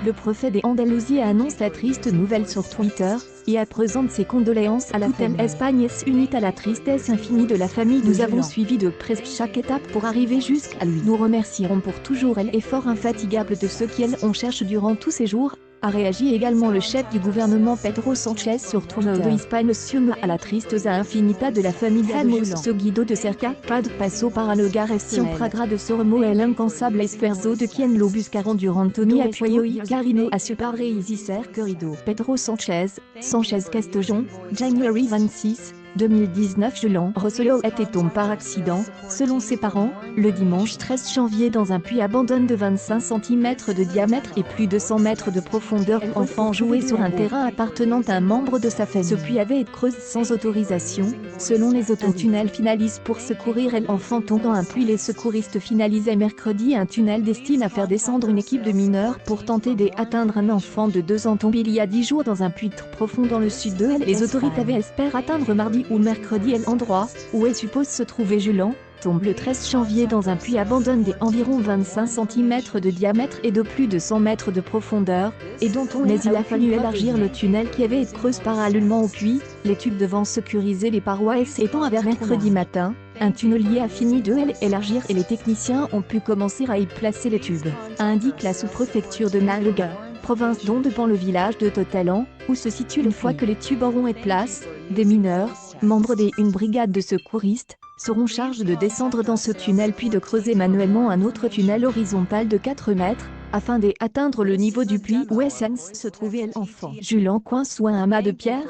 Le préfet d'Andalousie annonce la triste nouvelle sur Twitter et présente ses condoléances à la famille. Espagne s'unit à la tristesse infinie de la famille. Nous avons suivi de près chaque étape pour arriver jusqu'à lui. Nous remercierons pour toujours l'effort infatigable de ceux qui on cherche durant tous ces jours, a réagi également le chef du gouvernement Pedro Sánchez sur Twitter. De Espagne sume à la tristeza infinita de la famille Hemos seguido de cerca, cada paso para lograr este pragra de sormo el incansable esfuerzo de quien lo buscaron durante mi apoyo y cariño a su padre y ser querido. Pedro Sánchez, Sánchez Castellón, January 26, 2019. Julian Rossello était tombé par accident, selon ses parents, le dimanche 13 janvier dans un puits abandonné de 25 cm de diamètre et plus de 100 mètres de profondeur. L'enfant jouait sur un terrain appartenant à un membre de sa famille. Ce puits avait été creusé sans autorisation, selon les autorités. Un tunnel finalise pour secourir l'enfant tombé dans un puits. Les secouristes finalisaient mercredi un tunnel destiné à faire descendre une équipe de mineurs pour tenter d'atteindre un enfant de 2 ans tombé il y a 10 jours dans un puits trop profond dans le sud de l'Espagne. Les autorités espèrent atteindre mardi ou mercredi l'endroit où est suppose se trouver Julian, tombe le 13 janvier dans un puits abandonné d'environ 25 cm de diamètre et de plus de 100 mètres de profondeur, et dont mais il a fallu élargir le tunnel qui avait été creusé parallèlement au puits, les tubes devant sécuriser les parois s'étant vers mercredi matin. Un tunnelier a fini de l'élargir et les techniciens ont pu commencer à y placer les tubes, indique la sous-préfecture de Malaga, province dont dépend le village de Totalan, où se situe une fois que les tubes auront été placés, des mineurs, membres d'une brigade de secouristes, seront chargés de descendre dans ce tunnel puis de creuser manuellement un autre tunnel horizontal de 4 mètres, afin d'atteindre le niveau du puits où se trouvait l'enfant. Julian coince sous un amas de pierres.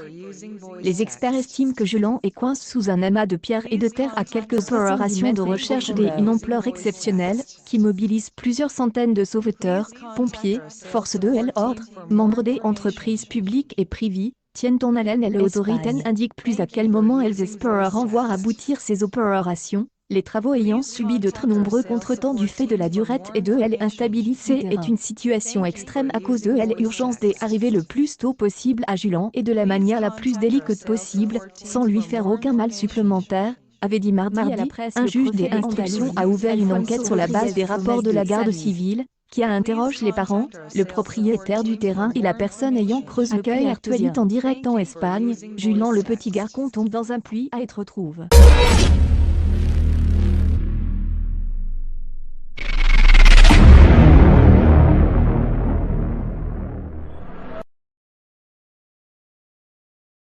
Les experts estiment que Julian est coincé sous un amas de pierres et de terre à quelques opérations de recherche d'une ampleur exceptionnelle, qui mobilise plusieurs centaines de sauveteurs, pompiers, forces de l'ordre, membres des entreprises publiques et privées, tiennent en haleine et les autorités indiquent plus à quel moment elles espèrent en voir aboutir ces opérations. Les travaux ayant subi de très nombreux contretemps du fait de la durée et de l'instabilité est une situation extrême à cause de l'urgence d'arriver le plus tôt possible à Julian et de la manière la plus délicate possible, sans lui faire aucun mal supplémentaire, avait dit mardi à la presse. Un juge des instructions a ouvert une enquête sur la base des rapports de la garde civile, qui interroge les parents, le propriétaire du terrain et la personne ayant creusé le puits. Actualité en direct en Espagne, Julian le petit garçon tombe dans un puits à être retrouvé.